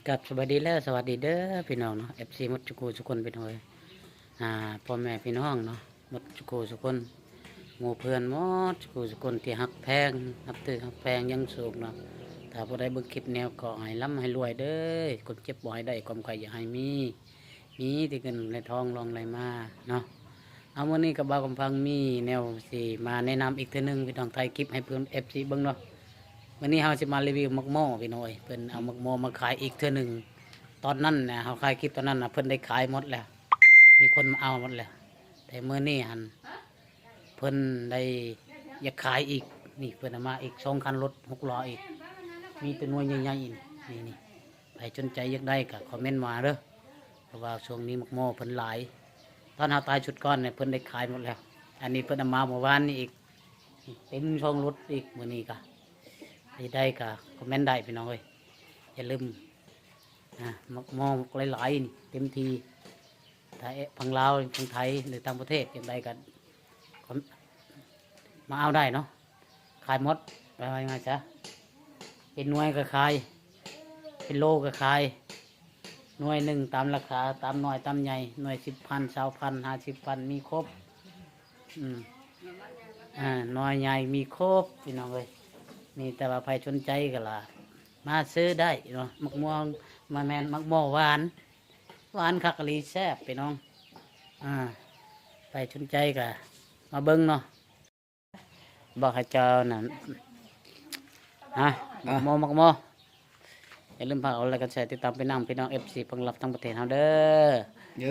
กับสวัสดีแล้วสวัสดีเด้อพี่น้องเนาะ FC หมดจุกูสุคนเป็นหอยพ่อแม่พี่น้องเนาะหมดจุกูสุคนหมู่เพื่อนหมดจุกูสุคนที่ฮักแพงนับถือฮักแพงยังสูงเนาะถ้าผู้ใดเบิ่งคลิปแนวก็ให้ร่ำให้รวยเด้อคนเจ็บบ่ให้ได้ความใครอย่าให้มีที่เงินในทองรองไหลมาเนาะเอาวันนี้กับบ่าวกำพังมีแนวสิมาแนะนำอีกเทื่อนึงพี่น้องไทยคลิปให้เพื่อน FC เบิ่งเนาะวันนี้เราจะมารีวิวมักโม่พี่น้อยเพิ่นเอามักโม่มาขายอีกเทื่อนึงตอนนั้นนะเขาขายคลิปตอนนั้นนะเพิ่นได้ขายหมดแล้วมีคนมาเอาหมดแล้วแต่เมื่อนี้หันเพิ่นได้อยากขายอีกนี่เพิ่นเอามาอีก2 คันรถ6 ล้ออีกมีตัวหน่วยใหญ่ๆอีกนี่ใครสนใจอยากได้ก็คอมเมนต์มาเด้อเพราะว่าช่วงนี้มักโม่เพิ่นหลายตอนเฮาตายชุดก้อนเนี่ยเพิ่นได้ขายหมดแล้วอันนี้เพิ่นเอามาเมื่อวานนี้อีกเต็มช่องรถอีกมื้อนี้ก็ได้ก็คอมเมนต์ได้พี่น้องเอ้ยอย่าลืมมักโม่หลายๆนี่เต็มทีถ้าพังลาวพังไทยหรือต่างประเทศอย่างใดกันมาเอาได้เนาะขายหมดไปไงจ๊ะเป็นหน่วยก็ขายเป็นโลก็ขายหน่วยหนึ่งตามราคาตามหน่วยตามใหญ่หน่วย10,000 20,000 50,000มีครบหน่วยใหญ่มีครบพี่น้องเลยมีแต่ว่าใครสนใจก็ล่ะมาซื้อได้เนาะมักม่วงมาแมนมักม่วงหวานคักกะลีแซ่บพี่น้องไปสนใจก็มาเบิ้งเนาะบอกให้เจ้านั่นมักม่วงอย่าลืมฝากเอาอะไรกันแชร์ติดตามไปนั่งพี่น้อง FC พังรับทั้งประเทศเฮาเด้อ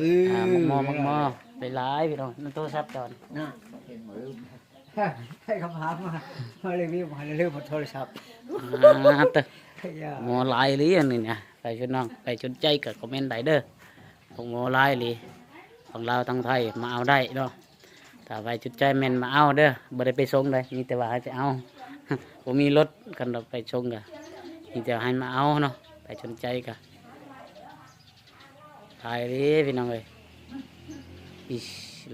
มักม่วงไปหลายพี่น้องนั่นโทรศัพท์จอนให้คำถามมารีวิวมาเรื่อยๆหมดโทรศัพท์หมอลายหรือยังนี่เนี่ยใครชนน้องใครสนใจก็คอมเมนต์ได้เด้อของหมอลายหรือของเราทั้งไทยมาเอาได้เนาะถ้าใครสนใจแม่นมาเอาเด้อบ่ได้ไปส่งเลยมีแต่ว่าให้ไปเอาผมมีรถกันเราไปส่งกันมีแต่ให้มาเอาเนาะใครสนใจก็ถ่ายดิพี่น้องเลย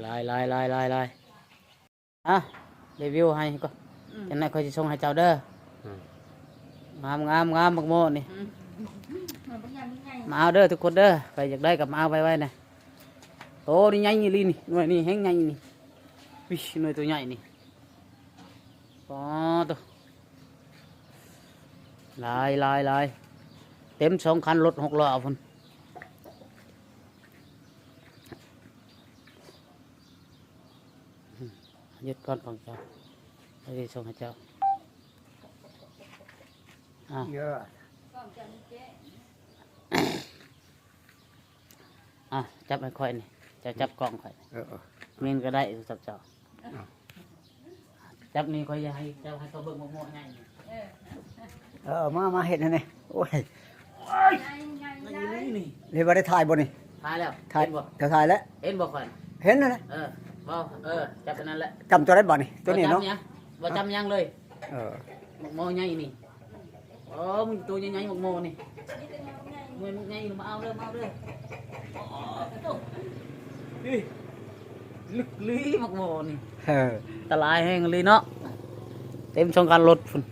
ลายรีวิวให้ก็จะไหนคอยจะส่งให้เจ้าเด้องามบักโมนี่มาเอาเด้อทุกคนเด้อใครอยากได้กับมาเอาไปไว้นะโตนี่ใหญ่นี่ลีนี่หน่วยนี่แห้งใหญ่นี่วิหน่วยตัวใหญ่นี่อ๋อตัวลายเต็ม2 คันรถ6 ล้อพุ่นยึดก้อนของเจ้าให้ได้ส่งให้เจ้าเยอะจับให้ค่อยนี่จะจับกล้องค่อยมีนก็ได้จับเจ้าจับนี่ค่อยจะให้เจ้าให้เขาเบิ่งโม่ๆง่ายมาเห็นนะเนี่ยโอ้ยนี่เรียกว่าได้ถ่ายบ่นี่ถ่ายแล้วถ่ายจะถ่ายแล้วเห็นบ่ค่อยเห็นนะเนี่ยจับนั่นแหละจำตัวได้บ่นี่ตัวนี้เนาะบ่จำยังเลยโม่ใหญ่นี่มึงตัวใหญ่ๆโม่นี่มึงใหญ่มาเอาเด้อลึกลีมักโม่นี่ตะลายแห้งลีเนาะเต็ม2 คันรถพุ่น